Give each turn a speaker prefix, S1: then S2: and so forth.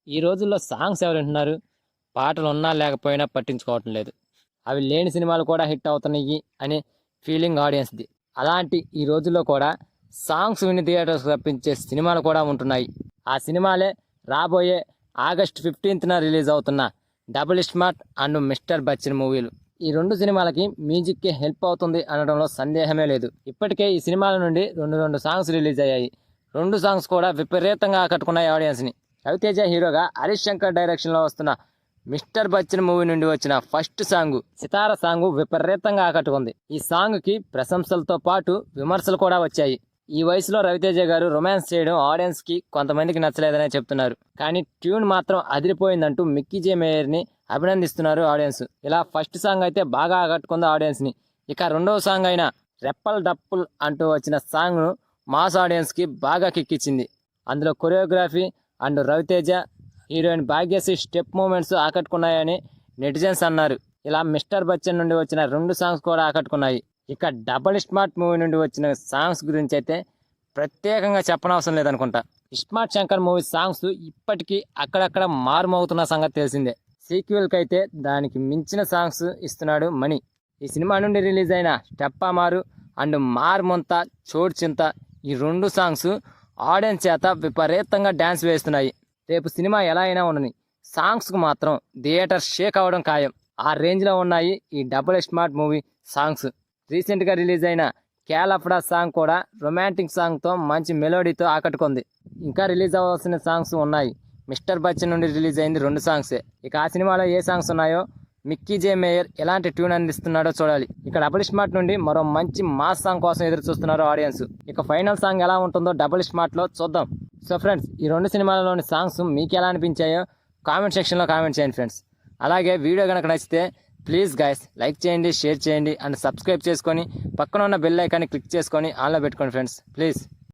S1: ఈ రోజుల్లో సాంగ్స్ ఎవరు వింటున్నారు? పాటలు ఉన్నా లేకపోయినా పట్టించుకోవటం లేదు. అవి లేని సినిమాలు కూడా హిట్ అవుతున్నాయి అనే ఫీలింగ్ ఆడియన్స్‌ది. అలాంటి ఈ రోజుల్లో కూడా సాంగ్స్ విని థియేటర్స్‌కి రప్పించే సినిమాలు కూడా ఉంటున్నాయి. ఆ సినిమాలే రాబోయే ఆగస్ట్ 15న రిలీజ్ అవుతున్న 'double smart' and 'mister Bachchan' మూవీలు. ఈ 2 సినిమాలకి మ్యూజిక్కే హెల్ప్ అవుతుంది అనడంలో సందేహమే లేదు. ఇప్పటికే ఈ సినిమాల నుండి రెండు సాంగ్స్ రిలీజ్ అయ్యాయి. 2 సాంగ్స్ కూడా విపరీతంగా ఆకట్టుకున్నాయి ఆడియన్స్‌ని. రవితేజ హీరోగా హరీష్ శంకర్ డైరెక్షన్లో వస్తున్న 'మిస్టర్ బచ్చన్' మూవీ నుండి వచ్చిన ఫస్ట్ సాంగ్ 'సితార' సాంగ్ విపరీతంగా ఆకట్టుకుంది. ఈ సాంగ్కి ప్రశంసలతో పాటు విమర్శలు కూడా వచ్చాయి. ఈ వయసులో రవితేజ గారు రొమాన్స్ చేయడం ఆడియన్స్కి కొంతమందికి నచ్చలేదనే చెప్తున్నారు. కానీ ట్యూన్ మాత్రం అదిరిపోయిందంటూ మిక్కీ జే మేయర్ని అభినందిస్తున్నారు ఆడియన్స్. ఇలా ఫస్ట్ సాంగ్ అయితే బాగా ఆకట్టుకుంది ఆడియన్స్ని. ఇక రెండవ సాంగ్ అయిన 'రెప్పల్ డప్పుల్' అంటూ వచ్చిన సాంగ్ను మాస్ ఆడియన్స్కి బాగా కిక్కిచ్చింది. అందులో choreography and Ravi Teja heroine Bhagyashri step moments ఆకట్టుకున్నాయని నెటిజన్స్ అన్నారు. ఇలా 'మిస్టర్ బచ్చన్' నుండి వచ్చిన 2 సాంగ్స్ కూడా ఆకట్టుకున్నాయి. ఇక 'డబుల్ స్మార్ట్' మూవీ నుండి వచ్చిన సాంగ్స్ గురించి అయితే ప్రత్యేకంగా చెప్పనవసరం లేదనుకుంటా. 'ఇస్మార్ట్ శంకర్' మూవీ సాంగ్స్ ఇప్పటికీ అక్కడక్కడ మారుమోగుతున్న సంగతి తెలిసిందే. సీక్వెల్కి అయితే దానికి మించిన సాంగ్స్ ఇస్తున్నాడు మణి. ఈ సినిమా నుండి రిలీజ్ అయిన 'స్టెప్పా మారు' అండ్ 'మార్ ముంతా చోడ్ చింతా' ఈ 2 సాంగ్స్ ఆడియన్స్ చేత విపరీతంగా డ్యాన్స్ వేస్తున్నాయి. రేపు సినిమా ఎలా అయినా ఉండని సాంగ్స్కు మాత్రం థియేటర్ షేక్ అవ్వడం ఖాయం. ఆ రేంజ్లో ఉన్నాయి ఈ 'డబుల్ స్మార్ట్' మూవీ సాంగ్స్. రీసెంట్గా రిలీజ్ అయిన 'క్యాలఫ్డా' సాంగ్ కూడా రొమాంటిక్ సాంగ్తో మంచి మెలోడీతో ఆకట్టుకుంది. ఇంకా రిలీజ్ అవ్వాల్సిన సాంగ్స్ ఉన్నాయి. 'మిస్టర్ బచ్చన్' నుండి రిలీజ్ అయింది 2 సాంగ్సే. ఇక ఆ సినిమాలో ఏ సాంగ్స్ ఉన్నాయో మిక్కీ జే మేయర్ ఎలాంటి ట్యూన్ అందిస్తున్నాడో చూడాలి. ఇక 'డబుల్ స్మార్ట్' నుండి మరో మంచి మాస్ సాంగ్ కోసం ఎదురు చూస్తున్నారు ఆడియన్స్. ఇక ఫైనల్ సాంగ్ ఎలా ఉంటుందో 'డబుల్ స్మార్ట్'లో చూద్దాం. సో ఫ్రెండ్స్, ఈ 2 సినిమాలలోని సాంగ్స్ మీకు ఎలా అనిపించాయో కామెంట్ సెక్షన్లో కామెంట్ చేయండి ఫ్రెండ్స్. అలాగే వీడియో కనుక నచ్చితే ప్లీజ్ గైస్ లైక్ చేయండి, షేర్ చేయండి అండ్ సబ్స్క్రైబ్ చేసుకొని పక్కన ఉన్న బెల్ ఐకాన్ని క్లిక్ చేసుకొని ఆన్లో పెట్టుకోండి ఫ్రెండ్స్ ప్లీజ్.